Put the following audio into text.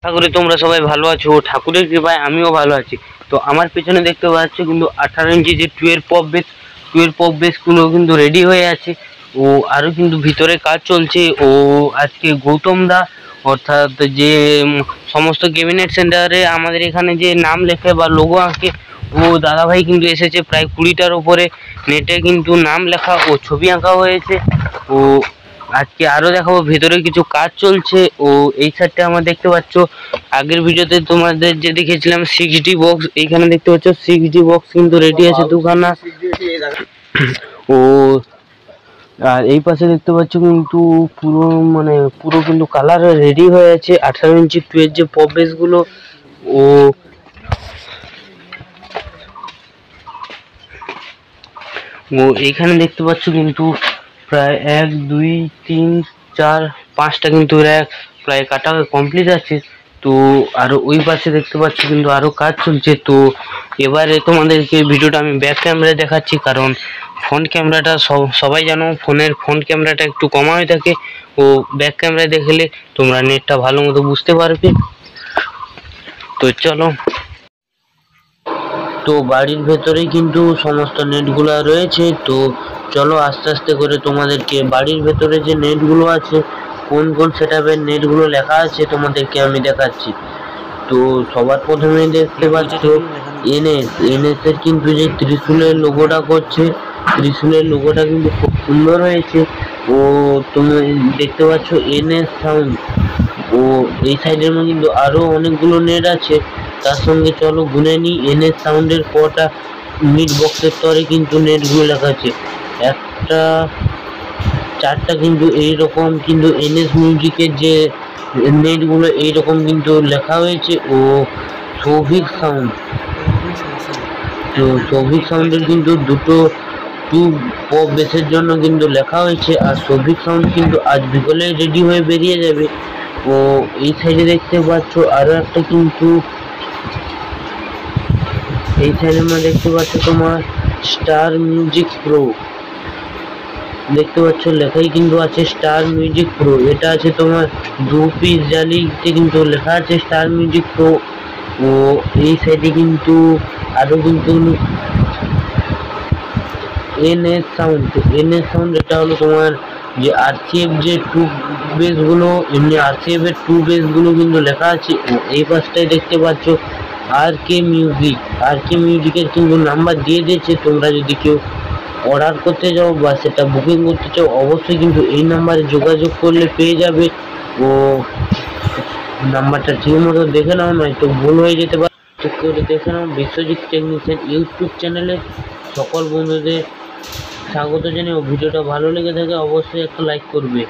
আশা করি তোমরা সবাই ভালো আছো। ঠাকুরের কৃপায় আমিও ভালো আছি। তো আমার পেছনে দেখতে পাচ্ছ কিন্তু 18 ইঞ্চি যে 12 পপ বেসগুলো কিন্তু রেডি হয়ে আছে। ও আরও কিন্তু ভিতরে কাজ চলছে। ও আজকে গৌতম দা অর্থাৎ যে সমস্ত ক্যাবিনেট সেন্টারে আমাদের এখানে যে নাম লেখে বা লোগো আঁকে, ও দাদাভাই কিন্তু এসেছে। প্রায় 20টার ওপরে নেটে কিন্তু নাম লেখা ও ছবি আঁকা হয়েছে। ও আজকে আরো দেখাবো, ভেতরে কিছু কাজ চলছে। ও এই সাইডটা আমরা দেখতে পাচ্ছ, আগের ভিডিওতে তোমাদের যে দেখেছিলাম 6D বক্স, এইখানে দেখতে পাচ্ছ 6D বক্স কিন্তু রেডি আছে দুখানা। ও আর এই পাশে দেখতে পাচ্ছ কিন্তু পুরো কিন্তু কালার রেডি হয়ে আছে 18 ইঞ্চি 12 যে পপ বেস গুলো। ও এইখানে দেখতে পাচ্ছ কিন্তু প্রায় 1 2 3 4 5টা কিন্তু প্রায় কাটা কমপ্লিট আছে। তো আর ওই পাশে দেখতে পাচ্ছ কিন্তু আরো কাজ চলছে। তো এবারে তোমাদেরকে ভিডিওটা আমি ব্যাক ক্যামেরায় দেখাচ্ছি, কারণ ফ্রন্ট ক্যামেরাটা সবাই জানো ফোনের ফ্রন্ট ক্যামেরাটা একটু কমা হয়ে থাকে। ও ব্যাক ক্যামেরায় দেখলে তোমরা নেটটা ভালো মতো বুঝতে পারবে। তো চলো, তো বাড়ির ভেতরেই কিন্তু সমস্ত নেটগুলো রয়েছে। তো চলো আস্তে আস্তে করে তোমাদেরকে বাড়ির ভেতরে যে নেটগুলো আছে, কোন কোন সেটআপের নেটগুলো লেখা আছে তোমাদেরকে আমি দেখাচ্ছি। তো সবার প্রথমে দেখতে পাচ্ছ এনএস এর কিন্তু যে ত্রিশূলের লোগোটা করছে, ত্রিশূলের লোগোটা কিন্তু খুব সুন্দর হয়েছে। ও তুমি দেখতে পাচ্ছ এনএস সাউন্ড। ও এই সাইডের মধ্যে কিন্তু আরো অনেকগুলো নেট আছে। তার সঙ্গে চলো গুনে নিই এনএস সাউন্ডের কটা মিড বক্সের তরে কিন্তু নেটগুলো লেখা আছে। একটা 4টা কিন্তু এইরকম কিন্তু এনএস মিউজিকের যে নেটগুলো এইরকম কিন্তু লেখা হয়েছে। ও সৌভিক সাউন্ড, তো সৌভিক সাউন্ডের কিন্তু দুটো পপ বেসের জন্য কিন্তু লেখা হয়েছে। আর সৌভিক সাউন্ড কিন্তু আজ বিকেলে রেডি হয়ে বেরিয়ে যাবে। ও এই সাইডে দেখতে পাচ্ছ আরো একটা কিন্তু, এই সাইডের মধ্যে দেখতে পাচ্ছ তোমার স্টার মিউজিক প্রো, দেখতে পাচ্ছ লেখাই কিন্তু আছে স্টার মিউজিক প্রো। এটা আছে তোমার 2 পিস জালিতে কিন্তু লেখা আছে স্টার মিউজিক প্রো। ও এই সাইডে কিন্তু আরো কিন্তু এনএস সাউন্ড, এটা হলো তোমার যে আরসিএফ যে 2 বেসগুলো, এমনি আরসিএফ এর 2 বেসগুলো কিন্তু লেখা আছে। ও এই পাশটায় দেখতে পাচ্ছ আরকে মিউজিকের কিন্তু নাম্বার দিয়ে দিয়েছে। তোমরা যদি কেউ অর্ডার করতে যাও বা সেটা বুকিং করতে চাও, অবশ্যই কিন্তু এই নাম্বারে যোগাযোগ করলে পেয়ে যাবে। ও নাম্বারটা ঠিক মতো দেখে নাও, নয়তো ভুল হয়ে যেতে পারে। চেক করে দেখে নাও। বিশ্বজিৎ টেকনিশিয়ান ইউটিউব চ্যানেলে সকল বন্ধুদের স্বাগত জানিয়ে, ভিডিওটা ভালো লেগে থাকে অবশ্যই একটা লাইক করবে।